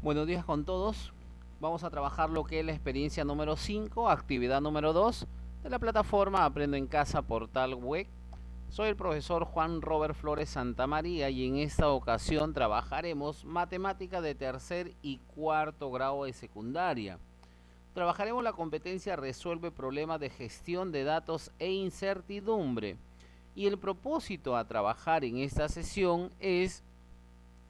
Buenos días con todos. Vamos a trabajar lo que es la experiencia número 5, actividad número 2 de la plataforma Aprendo en Casa Portal Web. Soy el profesor Juan Robert Flores Santamaría y en esta ocasión trabajaremos matemática de tercer y cuarto grado de secundaria. Trabajaremos la competencia resuelve problemas de gestión de datos e incertidumbre. Y el propósito a trabajar en esta sesión es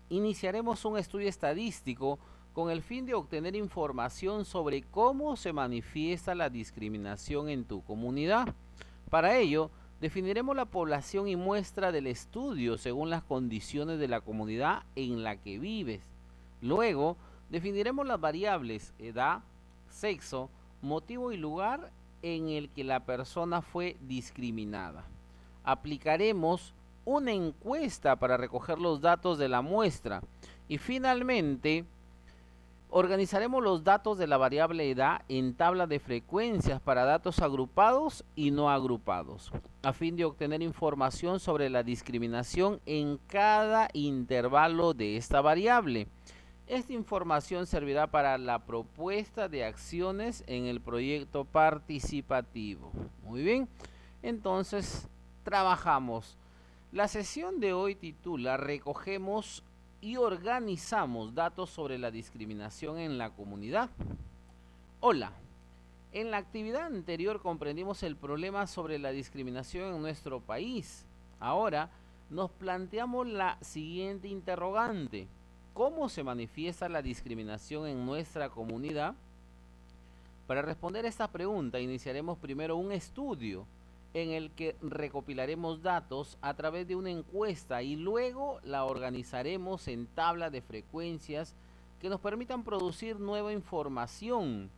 iniciaremos un estudio estadístico con el fin de obtener información sobre cómo se manifiesta la discriminación en tu comunidad. Para ello, definiremos la población y muestra del estudio según las condiciones de la comunidad en la que vives. Luego, definiremos las variables edad, sexo, motivo y lugar en el que la persona fue discriminada. Aplicaremos una encuesta para recoger los datos de la muestra y finalmente organizaremos los datos de la variable edad en tabla de frecuencias para datos agrupados y no agrupados, a fin de obtener información sobre la discriminación en cada intervalo de esta variable. Esta información servirá para la propuesta de acciones en el proyecto participativo. Muy bien, entonces trabajamos. La sesión de hoy titula Recogemos y organizamos datos sobre la discriminación en la comunidad. Hola, en la actividad anterior comprendimos el problema sobre la discriminación en nuestro país. Ahora nos planteamos la siguiente interrogante. ¿Cómo se manifiesta la discriminación en nuestra comunidad? Para responder a esta pregunta iniciaremos primero un estudio en el que recopilaremos datos a través de una encuesta y luego la organizaremos en tabla de frecuencias que nos permitan producir nueva información.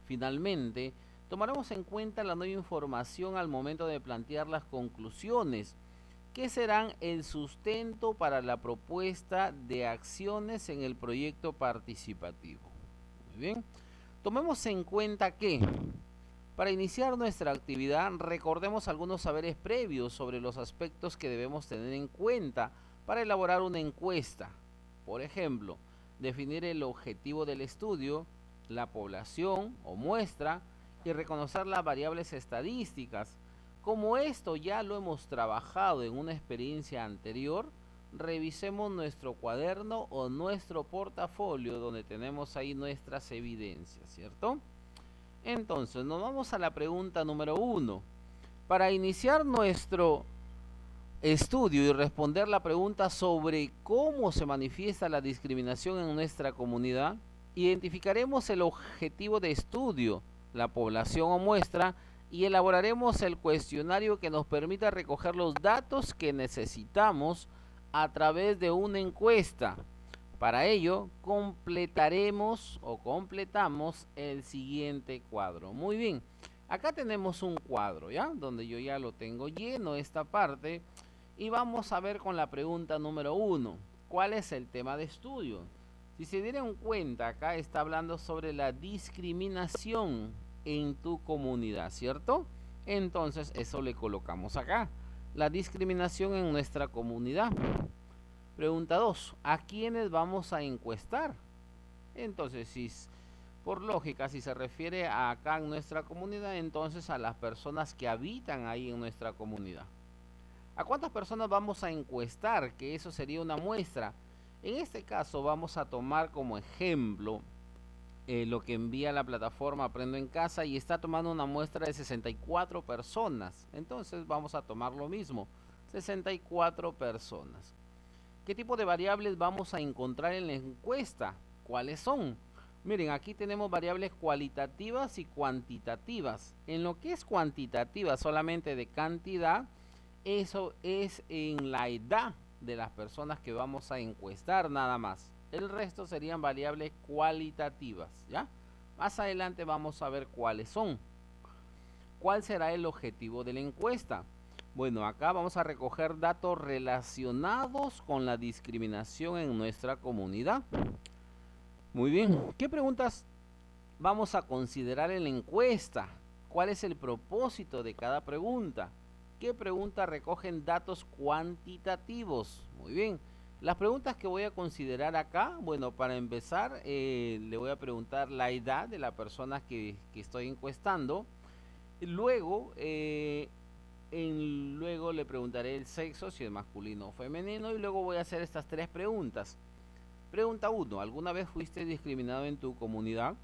Finalmente, tomaremos en cuenta la nueva información al momento de plantear las conclusiones, que serán el sustento para la propuesta de acciones en el proyecto participativo. Muy bien, tomemos en cuenta que para iniciar nuestra actividad, recordemos algunos saberes previos sobre los aspectos que debemos tener en cuenta para elaborar una encuesta. Por ejemplo, definir el objetivo del estudio, la población o muestra y reconocer las variables estadísticas. Como esto ya lo hemos trabajado en una experiencia anterior, revisemos nuestro cuaderno o nuestro portafolio donde tenemos ahí nuestras evidencias, ¿cierto? Entonces, nos vamos a la pregunta número 1. Para iniciar nuestro estudio y responder la pregunta sobre cómo se manifiesta la discriminación en nuestra comunidad, identificaremos el objetivo de estudio, la población o muestra, y elaboraremos el cuestionario que nos permita recoger los datos que necesitamos a través de una encuesta. Para ello, completamos el siguiente cuadro. Muy bien, acá tenemos un cuadro, ¿ya? Donde yo ya lo tengo lleno, esta parte. Y vamos a ver con la pregunta número 1. ¿Cuál es el tema de estudio? Si se dieron cuenta, acá está hablando sobre la discriminación en tu comunidad, ¿cierto? Entonces, eso le colocamos acá. La discriminación en nuestra comunidad. Pregunta 2. ¿A quiénes vamos a encuestar? Entonces, si por lógica, si se refiere a acá en nuestra comunidad, entonces a las personas que habitan ahí en nuestra comunidad. ¿A cuántas personas vamos a encuestar? Que eso sería una muestra. En este caso vamos a tomar como ejemplo lo que envía la plataforma Aprendo en Casa y está tomando una muestra de 64 personas. Entonces vamos a tomar lo mismo, 64 personas. ¿Qué tipo de variables vamos a encontrar en la encuesta? ¿Cuáles son? Miren, aquí tenemos variables cualitativas y cuantitativas. En lo que es cuantitativa, solamente de cantidad, eso es en la edad de las personas que vamos a encuestar nada más. El resto serían variables cualitativas, ¿ya? Más adelante vamos a ver cuáles son. ¿Cuál será el objetivo de la encuesta? Bueno, acá vamos a recoger datos relacionados con la discriminación en nuestra comunidad. Muy bien, ¿qué preguntas vamos a considerar en la encuesta? ¿Cuál es el propósito de cada pregunta? ¿Qué preguntas recogen datos cuantitativos? Muy bien, Las preguntas que voy a considerar acá, bueno, para empezar, le voy a preguntar la edad de la persona que estoy encuestando. Luego, luego le preguntaré el sexo, si es masculino o femenino, y luego voy a hacer estas tres preguntas. Pregunta uno: ¿alguna vez fuiste discriminado en tu comunidad?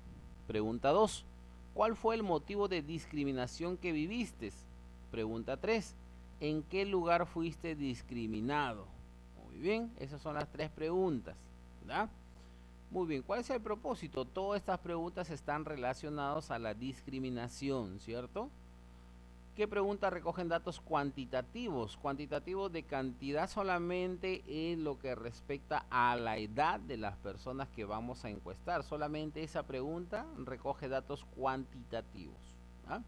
Pregunta 2: ¿cuál fue el motivo de discriminación que viviste? Pregunta 3: ¿en qué lugar fuiste discriminado? Muy bien, esas son las tres preguntas, ¿verdad? Muy bien, ¿cuál es el propósito? Todas estas preguntas están relacionadas a la discriminación, ¿cierto? ¿Qué preguntas recogen datos cuantitativos? Cuantitativos de cantidad solamente en lo que respecta a la edad de las personas que vamos a encuestar. Solamente esa pregunta recoge datos cuantitativos. ¿Ah?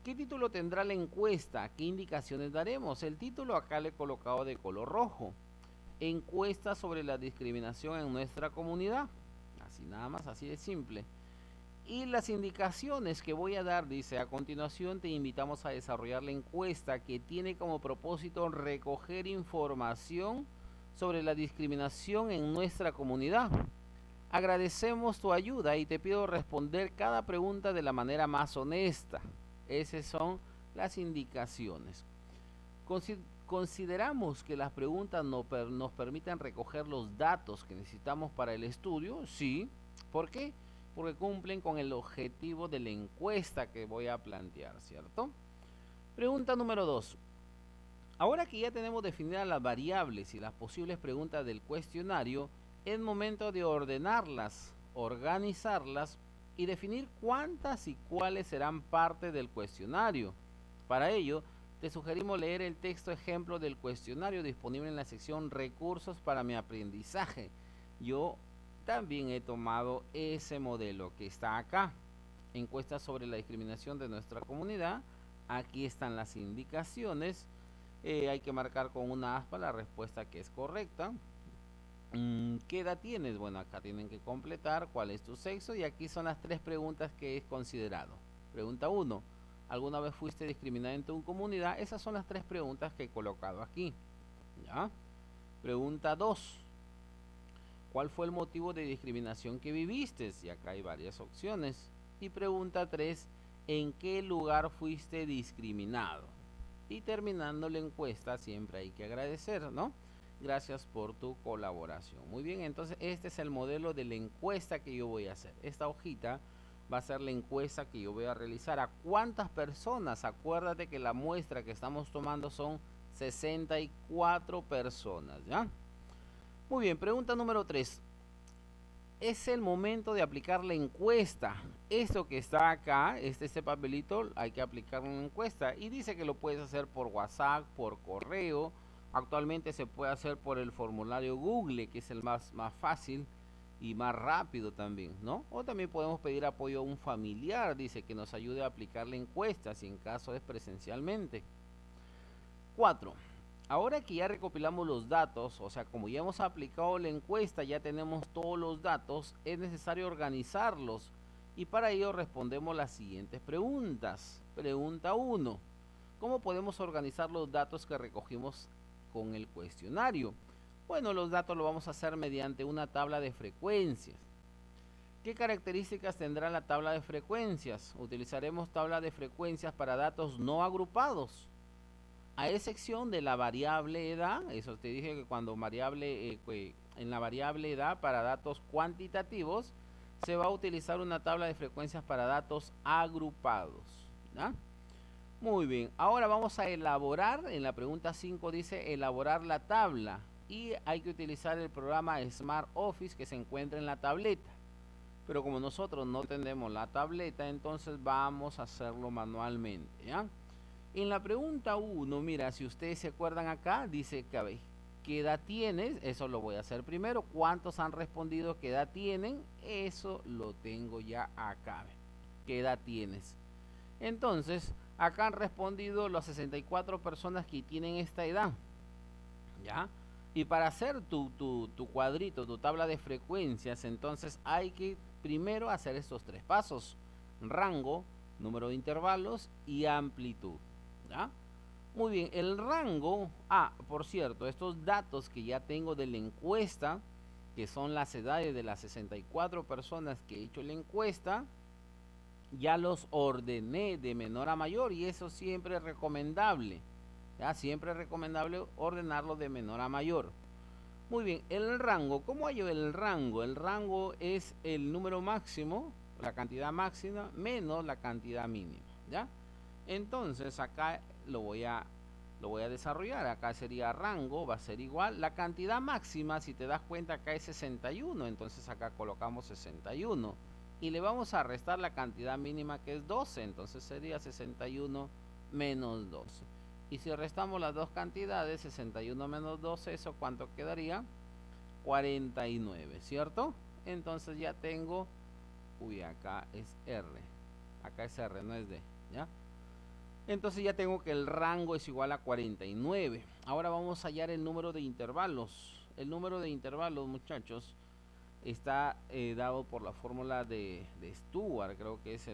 ¿Qué título tendrá la encuesta? ¿Qué indicaciones daremos? El título acá le he colocado de color rojo. Encuesta sobre la discriminación en nuestra comunidad. Así nada más, así de simple. Y las indicaciones que voy a dar, dice: a continuación te invitamos a desarrollar la encuesta que tiene como propósito recoger información sobre la discriminación en nuestra comunidad. Agradecemos tu ayuda y te pido responder cada pregunta de la manera más honesta. Esas son las indicaciones. ¿Consideramos que las preguntas nos permiten recoger los datos que necesitamos para el estudio? Sí. ¿Por qué? Porque cumplen con el objetivo de la encuesta que voy a plantear, ¿cierto? Pregunta número 2. Ahora que ya tenemos definidas las variables y las posibles preguntas del cuestionario, es momento de ordenarlas, organizarlas y definir cuántas y cuáles serán parte del cuestionario. Para ello, te sugerimos leer el texto ejemplo del cuestionario disponible en la sección Recursos para mi aprendizaje. Yo también he tomado ese modelo que está acá. Encuesta sobre la discriminación de nuestra comunidad. Aquí están las indicaciones. Hay que marcar con una aspa la respuesta que es correcta. ¿Qué edad tienes? Bueno, acá tienen que completar cuál es tu sexo y aquí son las tres preguntas que he considerado. Pregunta 1. ¿Alguna vez fuiste discriminado en tu comunidad? Esas son las tres preguntas que he colocado aquí. ¿Ya? Pregunta 2. ¿Cuál fue el motivo de discriminación que viviste? Y acá hay varias opciones. Y pregunta 3. ¿En qué lugar fuiste discriminado? Y terminando la encuesta, siempre hay que agradecer, ¿no? Gracias por tu colaboración. Muy bien, entonces este es el modelo de la encuesta que yo voy a hacer. Esta hojita va a ser la encuesta que yo voy a realizar. ¿A cuántas personas? Acuérdate que la muestra que estamos tomando son 64 personas, ¿ya? Muy bien, pregunta número 3. Es el momento de aplicar la encuesta. Esto que está acá, este papelito, hay que aplicar una encuesta. Y dice que lo puedes hacer por WhatsApp, por correo. Actualmente se puede hacer por el formulario Google, que es el más fácil y más rápido también, ¿no? O también podemos pedir apoyo a un familiar, dice, que nos ayude a aplicar la encuesta, si en caso es presencialmente. 4. Ahora que ya recopilamos los datos, o sea, como ya hemos aplicado la encuesta, ya tenemos todos los datos, es necesario organizarlos. Y para ello respondemos las siguientes preguntas. Pregunta 1. ¿Cómo podemos organizar los datos que recogimos con el cuestionario? Bueno, los datos lo vamos a hacer mediante una tabla de frecuencias. ¿Qué características tendrá la tabla de frecuencias? Utilizaremos tabla de frecuencias para datos no agrupados, a excepción de la variable edad. Eso te dije que cuando en la variable edad para datos cuantitativos se va a utilizar una tabla de frecuencias para datos agrupados, ¿ya? Muy bien, ahora vamos a elaborar. En la pregunta 5 dice elaborar la tabla y hay que utilizar el programa Smart Office que se encuentra en la tableta. Pero como nosotros no tenemos la tableta, entonces vamos a hacerlo manualmente, ¿ya? En la pregunta 1, mira, si ustedes se acuerdan acá, dice que ¿qué edad tienes? Eso lo voy a hacer primero. ¿Cuántos han respondido qué edad tienen? Eso lo tengo ya acá. ¿Qué edad tienes? Entonces, acá han respondido las 64 personas que tienen esta edad, ¿ya? Y para hacer tu cuadrito, tu tabla de frecuencias, entonces hay que primero hacer estos tres pasos: rango, número de intervalos y amplitud, ¿ya? Muy bien, el rango, por cierto, estos datos que ya tengo de la encuesta, que son las edades de las 64 personas que he hecho la encuesta, ya los ordené de menor a mayor y eso siempre es recomendable. Ya siempre es recomendable ordenarlo de menor a mayor. Muy bien, el rango, ¿cómo hallo el rango? El rango es el número máximo, la cantidad máxima, menos la cantidad mínima, ¿ya? Entonces acá lo voy a desarrollar. Acá sería rango, va a ser igual. La cantidad máxima, si te das cuenta, acá es 61. Entonces acá colocamos 61. Y le vamos a restar la cantidad mínima que es 12. Entonces sería 61 menos 12. Y si restamos las dos cantidades, 61 menos 12, ¿eso cuánto quedaría? 49, ¿cierto? Entonces ya tengo, acá es R. Acá es R, no es D, ¿ya? Entonces ya tengo que el rango es igual a 49. Ahora vamos a hallar el número de intervalos. El número de intervalos, muchachos, está dado por la fórmula de Stewart. Creo que es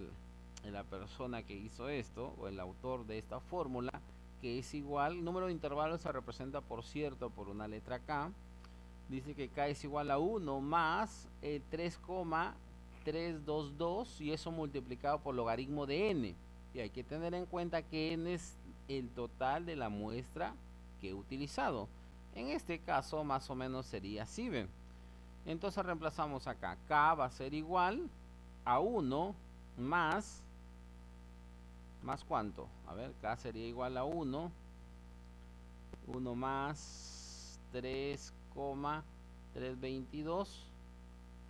la persona que hizo esto, o el autor de esta fórmula, que es igual. El número de intervalos se representa, por cierto, por una letra K. Dice que K es igual a 1 más 3,322 y eso multiplicado por logaritmo de n. Y hay que tener en cuenta que n es el total de la muestra que he utilizado. En este caso más o menos sería así, ¿ven? Entonces reemplazamos acá. K va a ser igual a 1 más... ¿Más cuánto? A ver, K sería igual a 1 más 3,322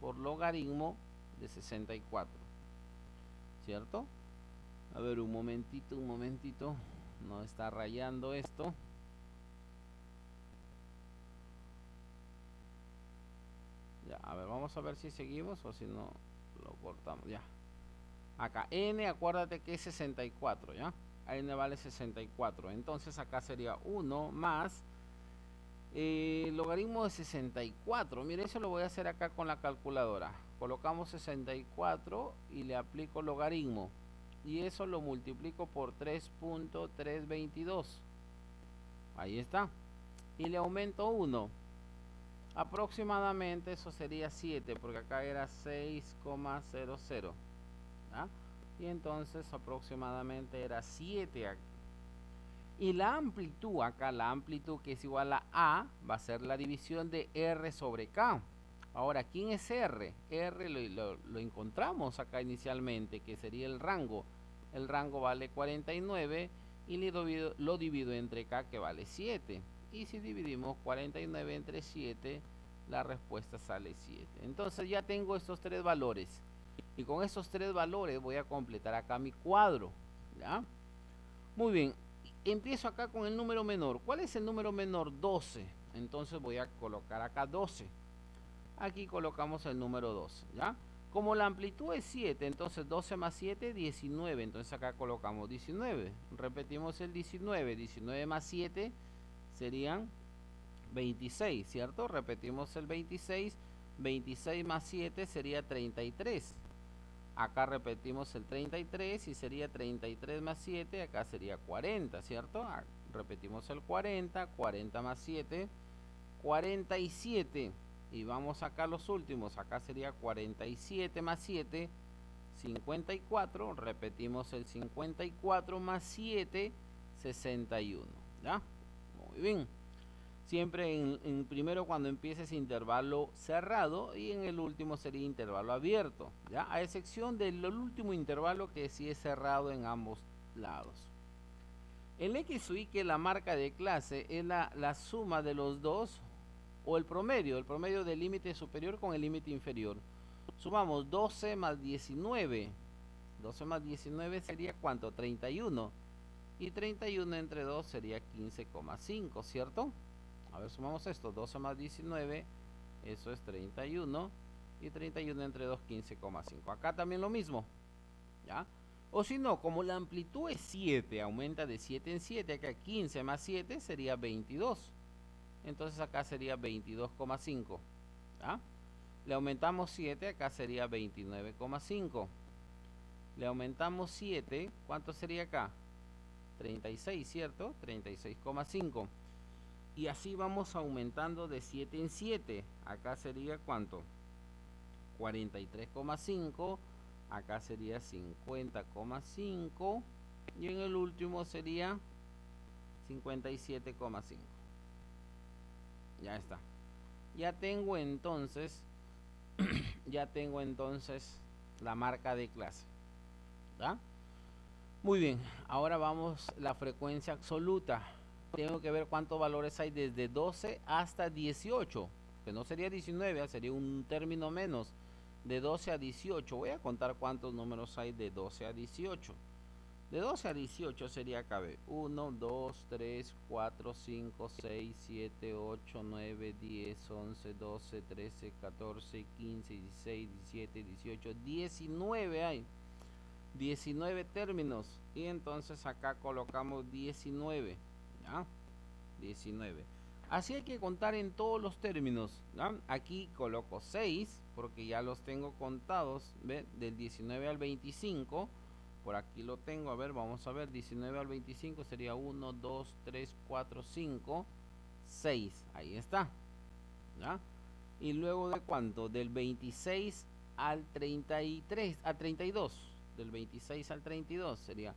por logaritmo de 64. ¿Cierto? A ver, un momentito. No está rayando esto. Ya, a ver, vamos a ver si seguimos o si no lo cortamos. Ya. Acá, n, acuérdate que es 64, ¿ya? N vale 64. Entonces acá sería 1 más logaritmo de 64. Mire, eso lo voy a hacer acá con la calculadora. Colocamos 64 y le aplico logaritmo. Y eso lo multiplico por 3,322. Ahí está. Y le aumento 1. Aproximadamente eso sería 7, porque acá era 6,00. ¿Ah? Y entonces aproximadamente era 7 aquí. Y la amplitud, acá la amplitud que es igual a va a ser la división de R sobre K. Ahora, ¿quién es R? R lo encontramos acá inicialmente, que sería el rango. El rango vale 49 y lo divido entre K, que vale 7. Y si dividimos 49 entre 7, la respuesta sale 7. Entonces ya tengo estos tres valores. Y con estos tres valores voy a completar acá mi cuadro. ¿Ya? Muy bien. Empiezo acá con el número menor. ¿Cuál es el número menor? 12. Entonces voy a colocar acá 12. Aquí colocamos el número 12, ¿ya? Como la amplitud es 7, entonces 12 más 7, 19. Entonces acá colocamos 19. Repetimos el 19. 19 más 7 serían 26, ¿cierto? Repetimos el 26. 26 más 7 sería 33. Acá repetimos el 33 y sería 33 más 7, acá sería 40, ¿cierto? Repetimos el 40, 40 más 7, 47. Y vamos acá los últimos, acá sería 47 más 7, 54. Repetimos el 54 más 7, 61. ¿Ya? Muy bien. Siempre en primero cuando empieces intervalo cerrado y en el último sería intervalo abierto, ¿ya? A excepción del último intervalo que sí es cerrado en ambos lados. El X sub I, que es la marca de clase, es la suma de los dos, o el promedio del límite superior con el límite inferior. Sumamos 12 más 19. 12 más 19 sería ¿cuánto? 31. Y 31 entre 2 sería 15,5, ¿cierto? A ver, sumamos esto, 12 más 19, eso es 31, y 31 entre 2, 15,5. Acá también lo mismo, ¿ya? O si no, como la amplitud es 7, aumenta de 7 en 7, acá 15 más 7 sería 22. Entonces acá sería 22,5, ¿ya? Le aumentamos 7, acá sería 29,5. Le aumentamos 7, ¿cuánto sería acá? 36, ¿cierto? 36,5. Y así vamos aumentando de 7 en 7. Acá sería ¿cuánto? 43,5. Acá sería 50,5. Y en el último sería 57,5. Ya está. Ya tengo entonces la marca de clase. ¿Ya? Muy bien, ahora vamos la frecuencia absoluta. Tengo que ver cuántos valores hay desde 12 hasta 18, que no sería 19, sería un término menos. De 12 a 18, voy a contar cuántos números hay de 12 a 18. De 12 a 18 sería cabe 1, 2, 3, 4, 5, 6, 7, 8, 9, 10, 11, 12, 13, 14, 15, 16, 17, 18, 19 hay. 19 términos. Y entonces acá colocamos 19. ¿Ya? 19. Así hay que contar en todos los términos. ¿Ya? Aquí coloco 6 porque ya los tengo contados. ¿Ve? Del 19 al 25. Por aquí lo tengo. A ver, vamos a ver. 19 al 25 sería 1, 2, 3, 4, 5, 6. Ahí está. ¿Ya? Y luego de cuánto? Del 26 al 33, al 32. Del 26 al 32 sería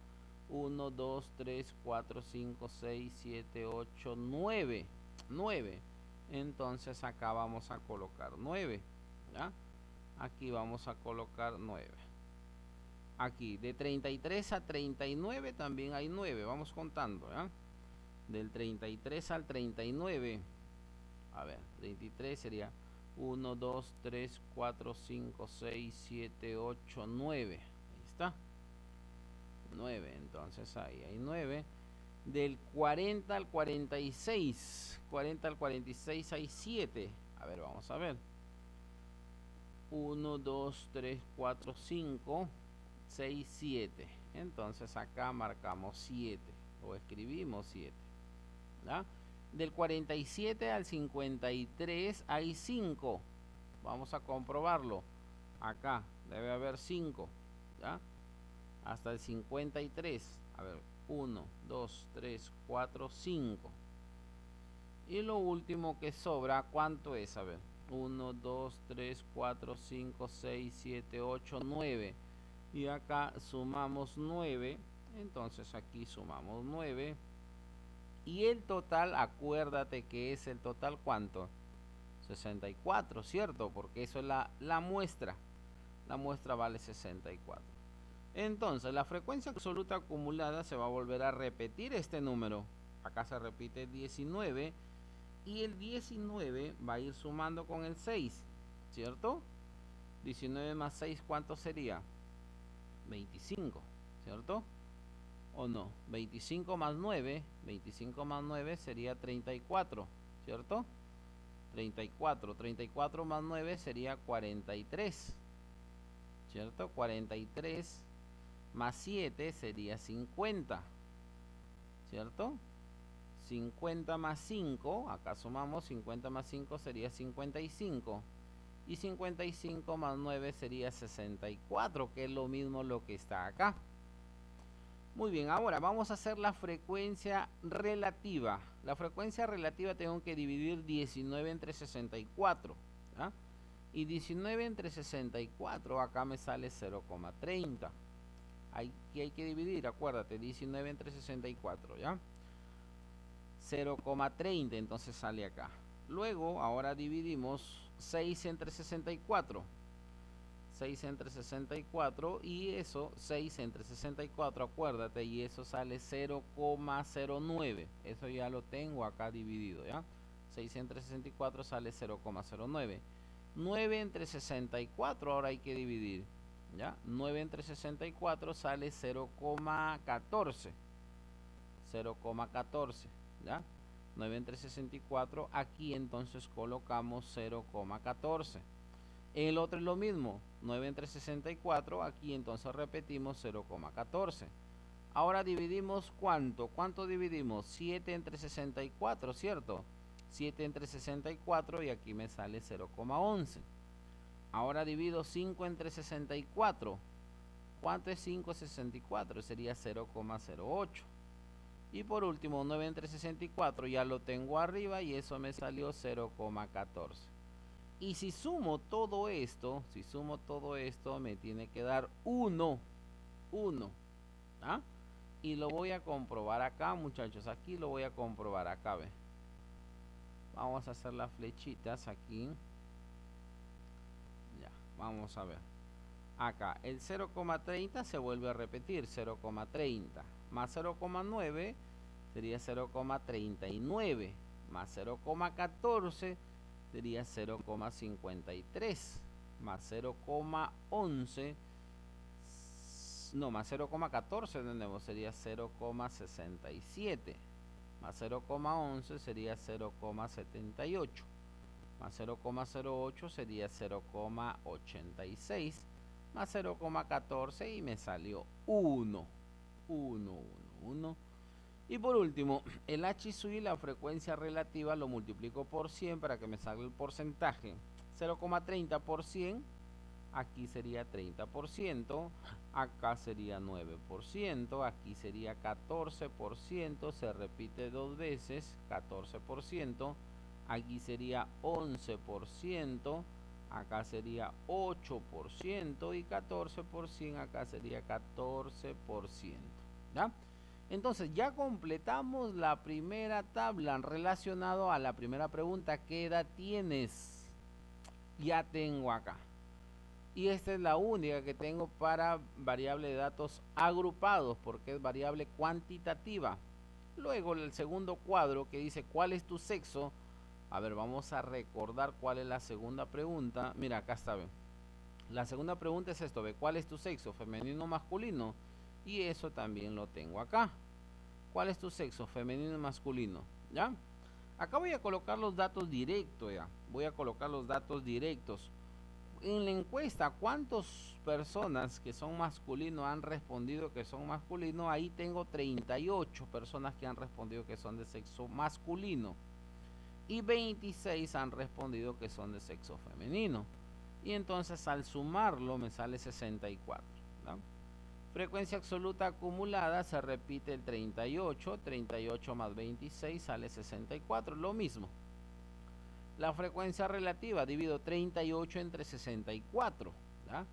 1, 2, 3, 4, 5, 6, 7, 8, 9. 9. Entonces acá vamos a colocar 9. ¿Ya? Aquí vamos a colocar 9. Aquí de 33 a 39 también hay 9. Vamos contando. ¿Ya? Del 33 al 39. A ver, 33 sería 1, 2, 3, 4, 5, 6, 7, 8, 9. Ahí está. 9. Entonces ahí hay 9. Del 40 al 46. 40 al 46 hay 7. A ver, vamos a ver. 1, 2, 3, 4, 5, 6, 7. Entonces acá marcamos 7. O escribimos 7. ¿Ya? Del 47 al 53 hay 5. Vamos a comprobarlo. Acá debe haber 5. ¿Ya? Hasta el 53. A ver, 1, 2, 3, 4, 5. Y lo último que sobra, ¿cuánto es? A ver, 1, 2, 3, 4, 5, 6, 7, 8, 9. Y acá sumamos 9. Entonces aquí sumamos 9. Y el total, acuérdate que es el total, ¿cuánto? 64, ¿cierto? Porque eso es la muestra. La muestra vale 64. Entonces, la frecuencia absoluta acumulada se va a volver a repetir este número. Acá se repite 19. Y el 19 va a ir sumando con el 6, ¿cierto? 19 más 6, ¿cuánto sería? 25, ¿cierto? ¿O no? 25 más 9, 25 más 9 sería 34, ¿cierto? 34, 34 más 9 sería 43, ¿cierto? 43 más 7 sería 50, ¿cierto? 50 más 5, acá sumamos 50 más 5 sería 55. Y 55 más 9 sería 64, que es lo mismo lo que está acá. Muy bien, ahora vamos a hacer la frecuencia relativa. La frecuencia relativa tengo que dividir 19 entre 64. ¿Ya? Y 19 entre 64 acá me sale 0,30. Aquí hay que dividir, acuérdate, 19 entre 64, ¿ya? 0,30, entonces sale acá. Luego, ahora dividimos 6 entre 64. 6 entre 64 y eso, 6 entre 64, acuérdate, y eso sale 0,09. Eso ya lo tengo acá dividido, ¿ya? 6 entre 64 sale 0,09. 9 entre 64, ahora hay que dividir, ¿ya? 9 entre 64 sale 0,14. 0,14, ¿ya? 9 entre 64, aquí entonces colocamos 0,14. El otro es lo mismo, 9 entre 64, aquí entonces repetimos 0,14. Ahora dividimos ¿cuánto? ¿Cuánto dividimos? 7 entre 64, ¿cierto? 7 entre 64 y aquí me sale 0,11. Ahora divido 5 entre 64. ¿Cuánto es 5 entre 64? Sería 0,08. Y por último, 9 entre 64 ya lo tengo arriba y eso me salió 0,14. Y si sumo todo esto, me tiene que dar 1. ¿Ah? Y lo voy a comprobar acá, muchachos. Aquí lo voy a comprobar acá, ve. Vamos a hacer las flechitas aquí. Ya, vamos a ver. Acá, el 0,30 se vuelve a repetir, 0,30. Más 0,9 sería 0,39. Más 0,14 sería 0,53. Más 0,11. No, más 0,14 tenemos, sería 0,67. Más 0,11 sería 0,78. Más 0,08 sería 0,86. Más 0,14 y me salió 1. Y por último, el H y la frecuencia relativa lo multiplico por 100 para que me salga el porcentaje. 0,30 por 100, aquí sería 30%, acá sería 9%, aquí sería 14%, se repite dos veces, 14%, aquí sería 11%, acá sería 8% y 14%, acá sería 14%, ¿ya? Entonces ya completamos la primera tabla relacionado a la primera pregunta, ¿qué edad tienes? Ya tengo acá. Y esta es la única que tengo para variable de datos agrupados, porque es variable cuantitativa. Luego el segundo cuadro que dice ¿cuál es tu sexo? A ver, vamos a recordar cuál es la segunda pregunta. Mira, acá está, ¿ve? La segunda pregunta es esto, ¿ve? ¿Cuál es tu sexo? ¿Femenino o masculino? Y eso también lo tengo acá. ¿Cuál es tu sexo? ¿Femenino o masculino? ¿Ya? Acá voy a colocar los datos directos, ya. Voy a colocar los datos directos. En la encuesta, ¿cuántas personas que son masculinos han respondido que son masculinos? Ahí tengo 38 personas que han respondido que son de sexo masculino. Y 26 han respondido que son de sexo femenino. Y entonces al sumarlo me sale 64. ¿No? Frecuencia absoluta acumulada se repite el 38. 38 más 26 sale 64. Lo mismo. La frecuencia relativa divido 38 entre 64. ¿Ya?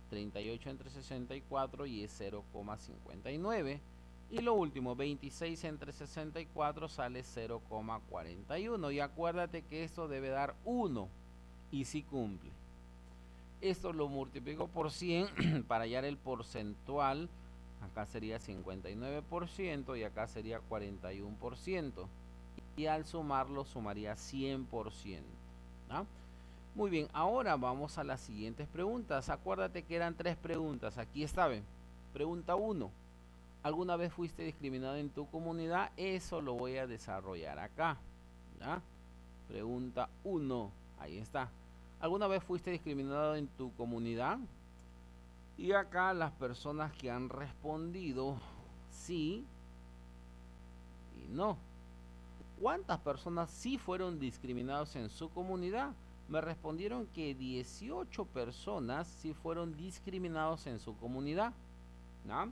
38 entre 64 y es 0,59. Y lo último, 26 entre 64 sale 0,41. Y acuérdate que esto debe dar 1. Y si cumple. Esto lo multiplico por 100 para hallar el porcentual. Acá sería 59% y acá sería 41%. Y al sumarlo sumaría 100%. ¿Ah? Muy bien, ahora vamos a las siguientes preguntas. Acuérdate que eran 3 preguntas. Aquí está, ¿ven? Pregunta 1. ¿Alguna vez fuiste discriminado en tu comunidad? Eso lo voy a desarrollar acá. ¿Ya? Pregunta 1. Ahí está. ¿Alguna vez fuiste discriminado en tu comunidad? Y acá las personas que han respondido sí y no. ¿Cuántas personas sí fueron discriminados en su comunidad? Me respondieron que 18 personas sí fueron discriminados en su comunidad, ¿no?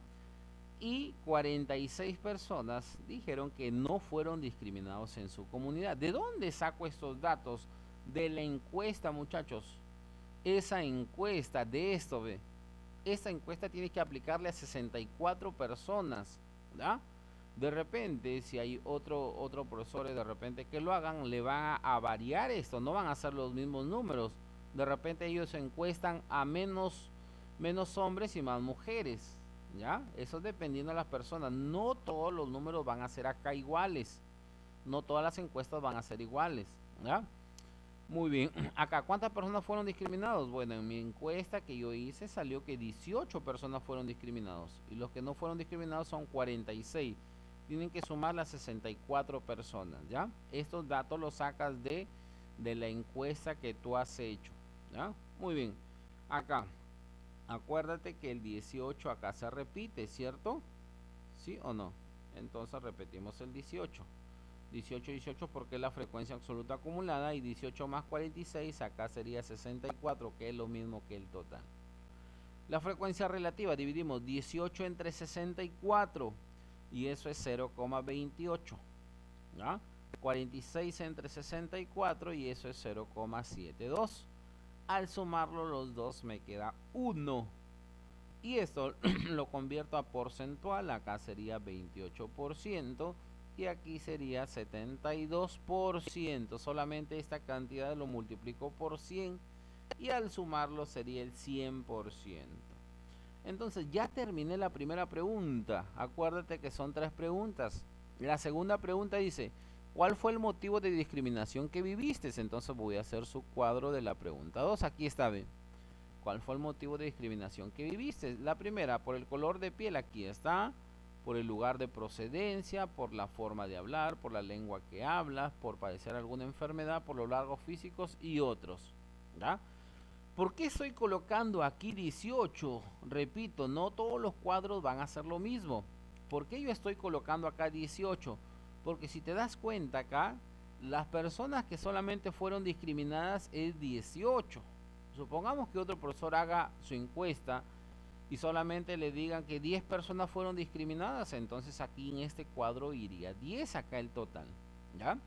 Y 46 personas dijeron que no fueron discriminados en su comunidad. ¿De dónde saco estos datos? De la encuesta, muchachos. Esa encuesta de esto, ve. Esta encuesta tiene que aplicarle a 64 personas, ¿ya? De repente, si hay otro profesor de repente que lo hagan, le va a variar esto, no van a ser los mismos números. De repente ellos encuestan a menos hombres y más mujeres, ¿ya? Eso dependiendo de las personas. No todos los números van a ser acá iguales. No todas las encuestas van a ser iguales, ¿ya? Muy bien, acá, ¿cuántas personas fueron discriminados? Bueno, en mi encuesta que yo hice salió que 18 personas fueron discriminados y los que no fueron discriminados son 46. Tienen que sumar las 64 personas, ¿ya? Estos datos los sacas de la encuesta que tú has hecho, ¿ya? Muy bien, acá, acuérdate que el 18 acá se repite, ¿cierto? ¿Sí o no? Entonces repetimos el 18. 18 porque es la frecuencia absoluta acumulada y 18 más 46 acá sería 64, que es lo mismo que el total. La frecuencia relativa dividimos 18 entre 64. y eso es 0,28. ¿Ya? 46 entre 64 y eso es 0,72. Al sumarlo los dos me queda 1. Y esto lo convierto a porcentual. Acá sería 28% y aquí sería 72%. Solamente esta cantidad lo multiplico por 100 y al sumarlo sería el 100%. Entonces ya terminé la primera pregunta. Acuérdate que son 3 preguntas. La segunda pregunta dice, ¿cuál fue el motivo de discriminación que viviste? Entonces voy a hacer su cuadro de la pregunta 2. Aquí está, ¿ve? ¿Cuál fue el motivo de discriminación que viviste? La primera, por el color de piel, aquí está. Por el lugar de procedencia, por la forma de hablar, por la lengua que hablas, por padecer alguna enfermedad, por los rasgos físicos y otros. ¿Ya? ¿Por qué estoy colocando aquí 18? Repito, no todos los cuadros van a ser lo mismo. ¿Por qué yo estoy colocando acá 18? Porque si te das cuenta acá, las personas que solamente fueron discriminadas es 18. Supongamos que otro profesor haga su encuesta y solamente le digan que 10 personas fueron discriminadas, entonces aquí en este cuadro iría 10 acá el total. ¿Ya?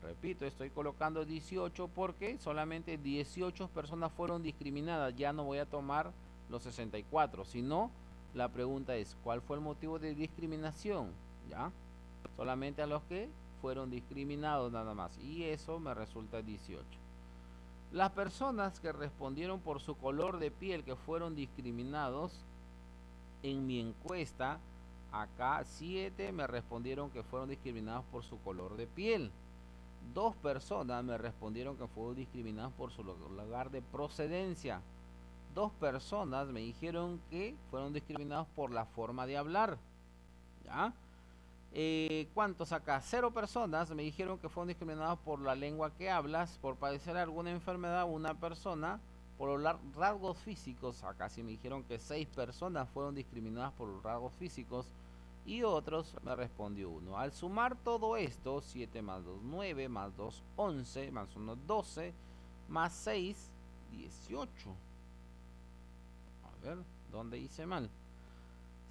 Repito, estoy colocando 18 porque solamente 18 personas fueron discriminadas. Ya no voy a tomar los 64, sino la pregunta es, ¿cuál fue el motivo de discriminación? ¿Ya? Solamente a los que fueron discriminados nada más. Y eso me resulta 18. Las personas que respondieron por su color de piel que fueron discriminados en mi encuesta, acá 7 me respondieron que fueron discriminados por su color de piel. 2 personas me respondieron que fueron discriminados por su lugar de procedencia. 2 personas me dijeron que fueron discriminados por la forma de hablar. ¿Ya? ¿Cuántos acá? 0 personas me dijeron que fueron discriminados por la lengua que hablas, por padecer alguna enfermedad. Una persona por los rasgos físicos. Acá sí me dijeron que 6 personas fueron discriminadas por los rasgos físicos. Y otros me respondió 1. Al sumar todo esto, 7 más 2, 9, más 2, 11, más 1, 12, más 6, 18. A ver, ¿dónde hice mal?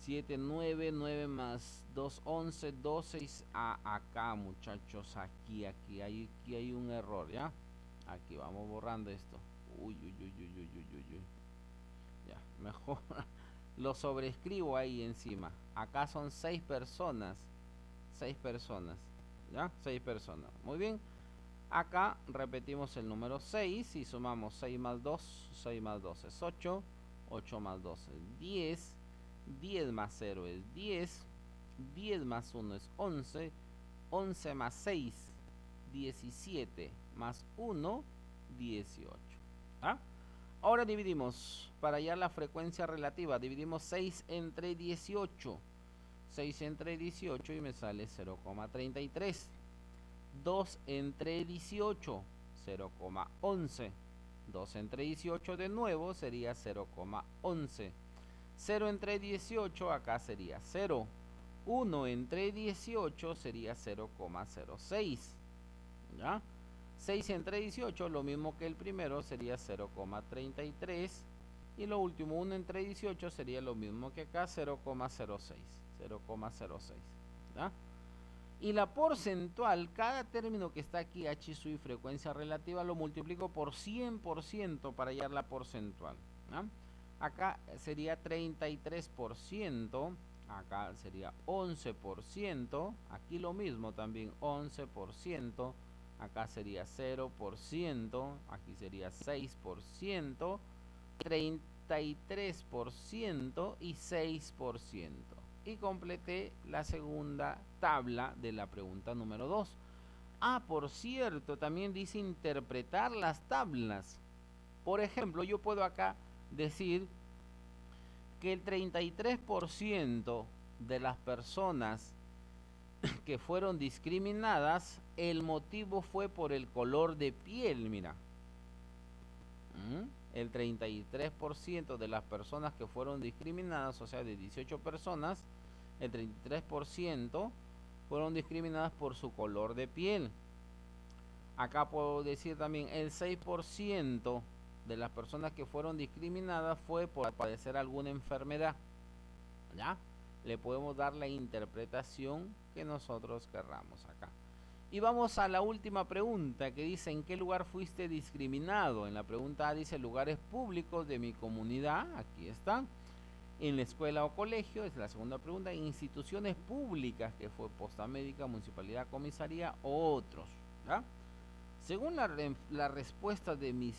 7, 9, 9 más 2, 11, 12. Acá, muchachos, aquí hay un error, ¿ya? Aquí vamos borrando esto. Uy. Ya, mejor lo sobrescribo ahí encima. Acá son 6 personas. 6 personas. ¿Ya? 6 personas. Muy bien. Acá repetimos el número 6 y sumamos 6 más 2. 6 más 2 es 8. 8 más 2 es 10. 10 más 0 es 10. 10 más 1 es 11. 11 más 6, 17. Más 1, 18. ¿Ah? Ahora dividimos, para hallar la frecuencia relativa, dividimos 6 entre 18. 6 entre 18 y me sale 0,33. 2 entre 18, 0,11. 2 entre 18 de nuevo sería 0,11. 0 entre 18 acá sería 0. 1 entre 18 sería 0,06. ¿Ya? 6 entre 18, lo mismo que el primero, sería 0,33. Y lo último, 1 entre 18, sería lo mismo que acá, 0,06. 0,06. ¿Ya? Y la porcentual, cada término que está aquí, h sub y frecuencia relativa, lo multiplico por 100% para hallar la porcentual. ¿Ya? Acá sería 33%, acá sería 11%, aquí lo mismo también 11%, acá sería 0%, aquí sería 6%, 33% y 6%. Y completé la segunda tabla de la pregunta número 2. Ah, por cierto, también dice interpretar las tablas. Por ejemplo, yo puedo acá decir que el 33% de las personas que fueron discriminadas, el motivo fue por el color de piel, mira. El 33% de las personas que fueron discriminadas, o sea, de 18 personas, el 33% fueron discriminadas por su color de piel. Acá puedo decir también el 6% de las personas que fueron discriminadas fue por padecer alguna enfermedad. ¿Ya? le podemos dar la interpretación que nosotros querramos acá. Y vamos a la última pregunta que dice: ¿en qué lugar fuiste discriminado? En la pregunta A dice lugares públicos de mi comunidad, aquí está. En la escuela o colegio, es la segunda pregunta. En instituciones públicas, que fue posta médica, municipalidad, comisaría, otros, ¿ya? Según la respuesta de mi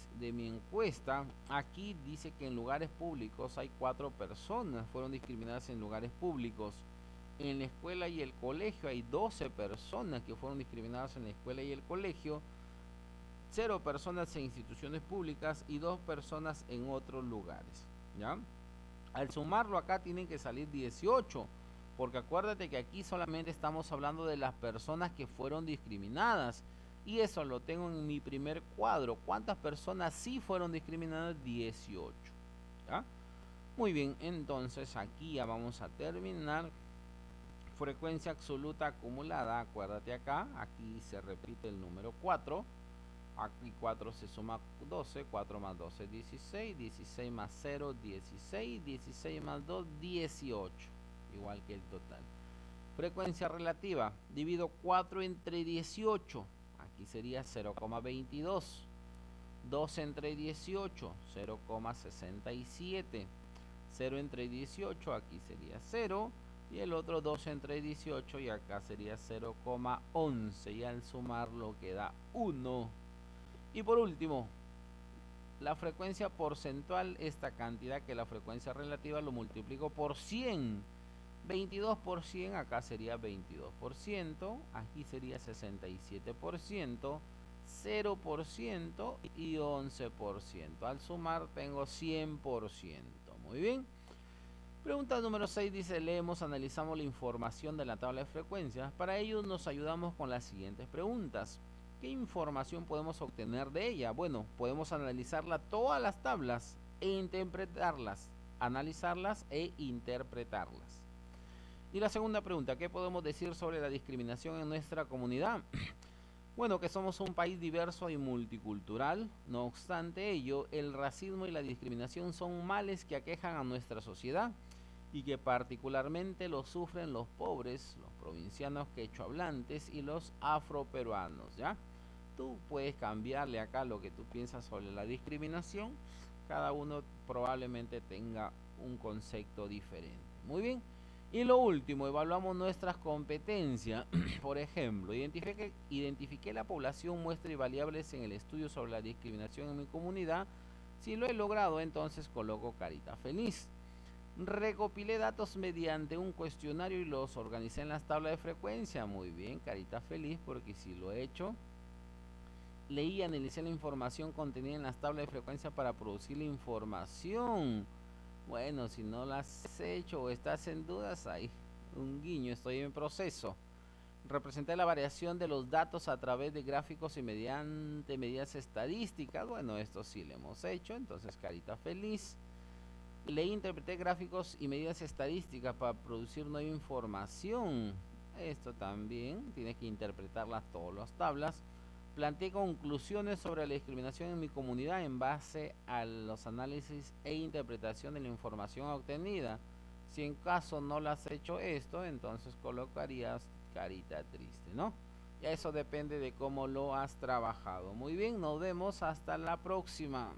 encuesta, aquí dice que en lugares públicos hay 4 personas fueron discriminadas en lugares públicos. En la escuela y el colegio hay 12 personas que fueron discriminadas en la escuela y el colegio, 0 personas en instituciones públicas y 2 personas en otros lugares, ¿ya? Al sumarlo acá tienen que salir 18, porque acuérdate que aquí solamente estamos hablando de las personas que fueron discriminadas. Y eso lo tengo en mi primer cuadro. ¿Cuántas personas sí fueron discriminadas? 18. ¿Ya? Muy bien, entonces aquí ya vamos a terminar. Frecuencia absoluta acumulada, acuérdate acá, aquí se repite el número 4. Aquí 4 se suma 12, 4 más 12, 16, 16 más 0, 16, 16 más 2, 18, igual que el total. Frecuencia relativa, divido 4 entre 18, aquí sería 0,22. 2 entre 18, 0,67. 0 entre 18, aquí sería 0. Y el otro 2 entre 18 y acá sería 0,11. Y al sumarlo queda 1. Y por último, la frecuencia porcentual, esta cantidad que la frecuencia relativa lo multiplico por 100. 22 por 100, acá sería 22%, aquí sería 67%, 0% y 11%. Al sumar tengo 100%. Muy bien. Pregunta número 6 dice: leemos, analizamos la información de la tabla de frecuencias. Para ello nos ayudamos con las siguientes preguntas. ¿Qué información podemos obtener de ella? Bueno, podemos analizarla todas las tablas e interpretarlas, analizarlas e interpretarlas. Y la segunda pregunta: ¿qué podemos decir sobre la discriminación en nuestra comunidad? Bueno, que somos un país diverso y multicultural. No obstante ello, el racismo y la discriminación son males que aquejan a nuestra sociedad y que particularmente lo sufren los pobres, los provincianos quechohablantes y los afroperuanos, ¿ya? Tú puedes cambiarle acá lo que tú piensas sobre la discriminación. Cada uno probablemente tenga un concepto diferente. Muy bien. Y lo último, evaluamos nuestras competencias. Por ejemplo, identifiqué la población, muestra y variables en el estudio sobre la discriminación en mi comunidad. Si lo he logrado, entonces coloco carita feliz. Recopilé datos mediante un cuestionario y los organicé en las tablas de frecuencia. Muy bien, carita feliz, porque si lo he hecho. Leí y analicé la información contenida en las tablas de frecuencia para producir la información. Bueno, si no la has hecho o estás en dudas, hay un guiño, estoy en proceso. Representé la variación de los datos a través de gráficos y mediante medidas estadísticas. Bueno, esto sí lo hemos hecho, entonces carita feliz. Leí, interpreté gráficos y medidas estadísticas para producir nueva información. Esto también, tienes que interpretarlas todas las tablas. Planteé conclusiones sobre la discriminación en mi comunidad en base a los análisis e interpretación de la información obtenida. Si en caso no lo has hecho esto, entonces colocarías carita triste, ¿no? Ya eso depende de cómo lo has trabajado. Muy bien, nos vemos hasta la próxima.